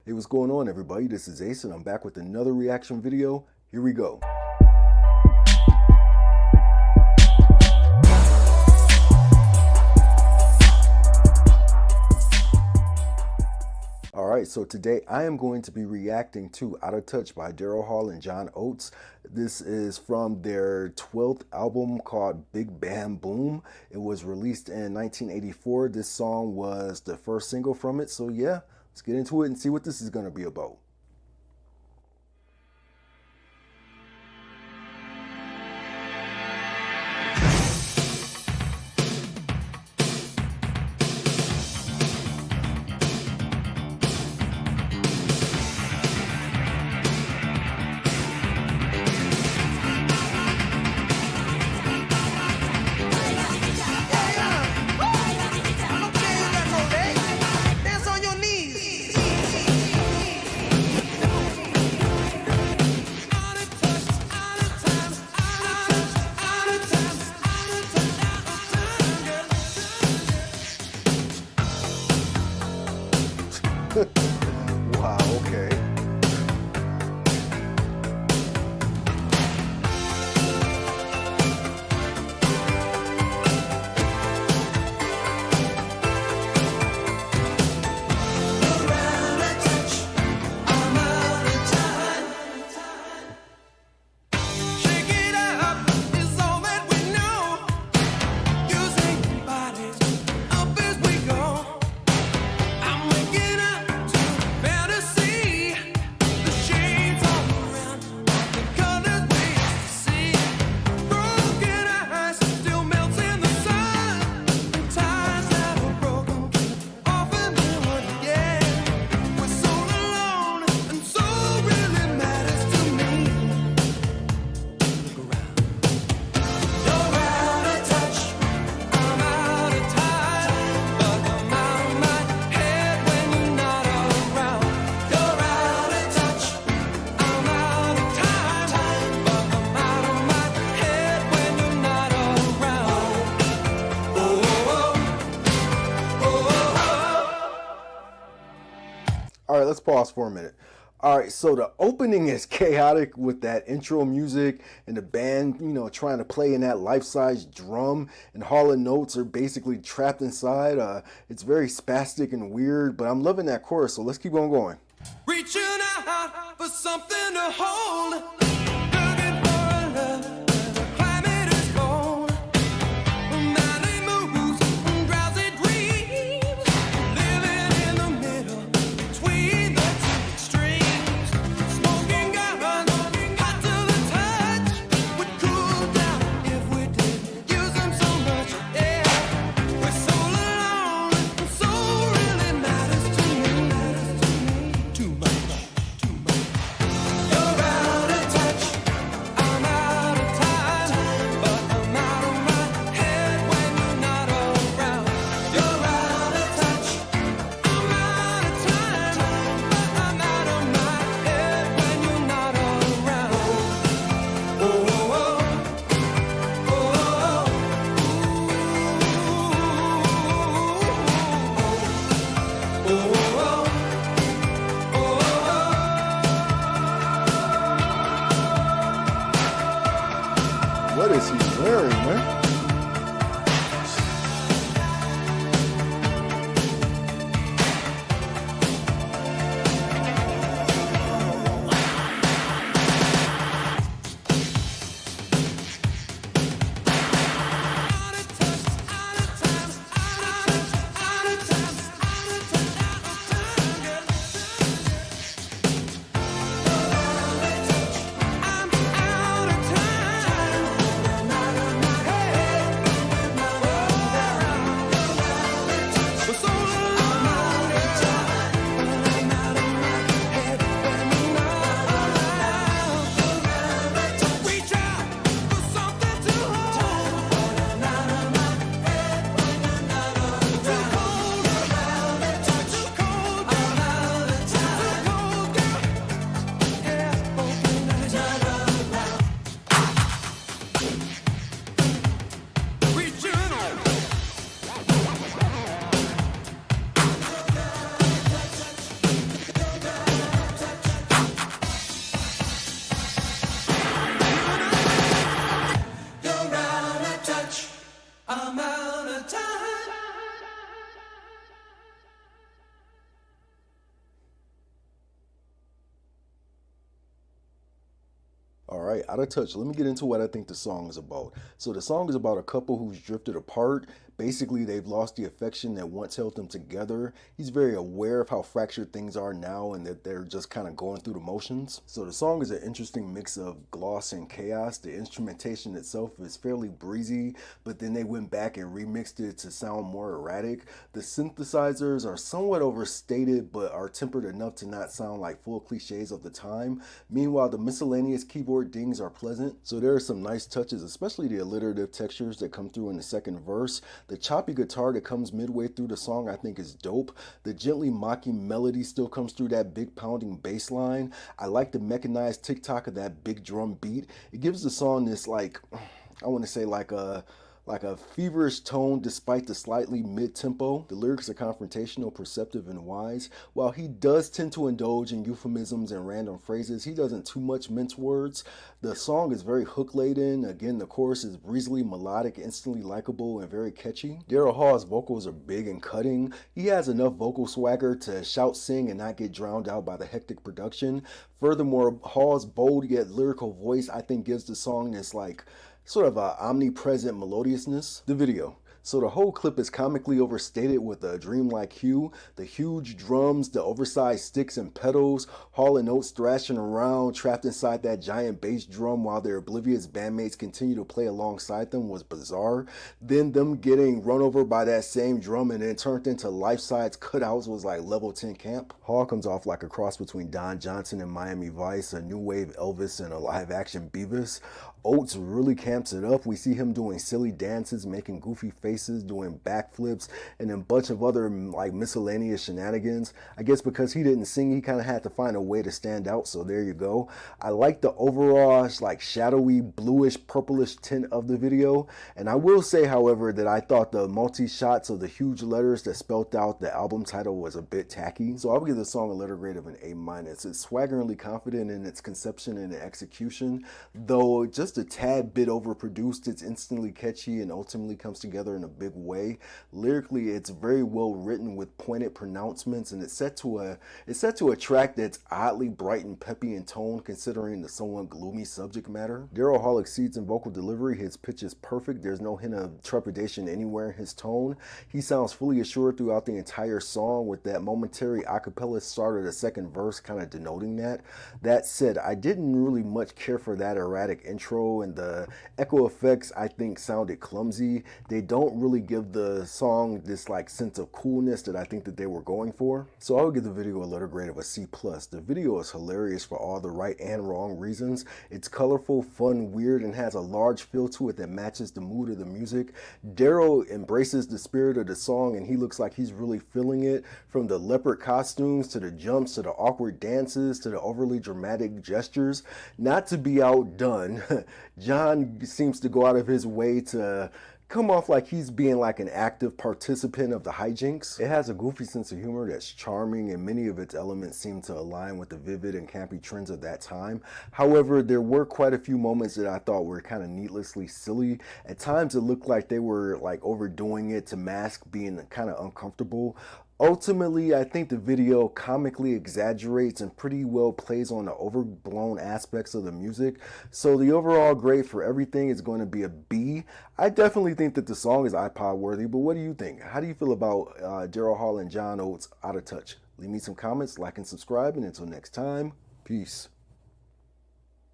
Hey, what's going on, everybody? This is Ace, and I'm back with another reaction video. Here we go. Alright, so today I am going to be reacting to Out of Touch by Daryl Hall and John Oates. This is from their 12th album called Big Bam Boom. It was released in 1984. This song was the first single from it. So yeah, let's get into it and see what this is going to be about. Wow, okay. All right, let's pause for a minute. All right, so the opening is chaotic with that intro music and the band, trying to play in that life-size drum, and Hall and Oates are basically trapped inside. It's very spastic and weird, but I'm loving that chorus, so let's keep on going. Reaching out for something to hold, looking for a love where the climate is cold. Valley moves and drowsy dreams, living in the middle between the two extremes. Smoking guns, hot to the touch, would cool down if we didn't use them so much. Yeah, we're so alone, and so really matters to me. Too much. You're out of touch, I'm out of time, but I'm out of my head when you're not around. You're out of touch, I'm out of time, but I'm out of my head when you're not around. Oh, oh, oh, oh, oh, oh, What is he wearing, man? I'm out of time. All right, out of touch. Let me get into what I think the song is about. So the song is about a couple who's drifted apart. Basically, they've lost the affection that once held them together. He's very aware of how fractured things are now and that they're just kind of going through the motions. So the song is an interesting mix of gloss and chaos. The instrumentation itself is fairly breezy, but then they went back and remixed it to sound more erratic. The synthesizers are somewhat overstated, but are tempered enough to not sound like full cliches of the time. Meanwhile, the miscellaneous keyboard dings are pleasant. So there are some nice touches, especially the alliterative textures that come through in the second verse. The choppy guitar that comes midway through the song I think is dope. The gently mocking melody still comes through that big pounding bass line. I like the mechanized tick-tock of that big drum beat. It gives the song this like, I want to say like a feverish tone despite the slightly mid-tempo. The lyrics are confrontational, perceptive, and wise. While he does tend to indulge in euphemisms and random phrases, he doesn't too much mince words. The song is very hook-laden. Again, the chorus is breezily melodic, instantly likable, and very catchy. Daryl Hall's vocals are big and cutting. He has enough vocal swagger to shout, sing, and not get drowned out by the hectic production. Furthermore, Hall's bold yet lyrical voice I think gives the song this like sort of a omnipresent melodiousness. The video. So the whole clip is comically overstated with a dreamlike hue. The huge drums, the oversized sticks and pedals, Hall and Oates thrashing around, trapped inside that giant bass drum while their oblivious bandmates continue to play alongside them was bizarre. Then them getting run over by that same drum and then turned into life-size cutouts was like level 10 camp. Hall comes off like a cross between Don Johnson and Miami Vice, a new wave Elvis and a live-action Beavis. Oates really camps it up. We see him doing silly dances, making goofy faces, doing backflips, and a bunch of other like miscellaneous shenanigans. I guess because he didn't sing, he kind of had to find a way to stand out, so there you go. I like the overall like shadowy, bluish, purplish tint of the video, and I will say, however, that I thought the multi-shots of the huge letters that spelled out the album title was a bit tacky, so I would give the song a letter grade of an A-. It's swaggeringly confident in its conception and execution, though just a tad bit overproduced. It's instantly catchy and ultimately comes together in a big way. Lyrically, it's very well written with pointed pronouncements, and it's set to a track that's oddly bright and peppy in tone considering the somewhat gloomy subject matter. Daryl Hall exceeds in vocal delivery. His pitch is perfect. There's no hint of trepidation anywhere in his tone. He sounds fully assured throughout the entire song, with that momentary acapella start of the second verse kind of denoting that. That said, I didn't really much care for that erratic intro, and the echo effects I think sounded clumsy. They don't really give the song this like sense of coolness that I think that they were going for. So I would give the video a letter grade of a C+. The video is hilarious for all the right and wrong reasons. It's colorful, fun, weird, and has a large feel to it that matches the mood of the music. Daryl embraces the spirit of the song, and he looks like he's really feeling it, from the leopard costumes to the jumps to the awkward dances to the overly dramatic gestures. Not to be outdone, John seems to go out of his way to come off like he's being like an active participant of the hijinks. It has a goofy sense of humor that's charming, and many of its elements seem to align with the vivid and campy trends of that time. However, there were quite a few moments that I thought were kind of needlessly silly. At times it looked like they were like overdoing it to mask being kind of uncomfortable. Ultimately, I think the video comically exaggerates and pretty well plays on the overblown aspects of the music. So the overall grade for everything is going to be a B. I definitely think that the song is iPod worthy, but what do you think? How do you feel about Daryl Hall and John Oates, Out of Touch? Leave me some comments, like and subscribe, and until next time, peace.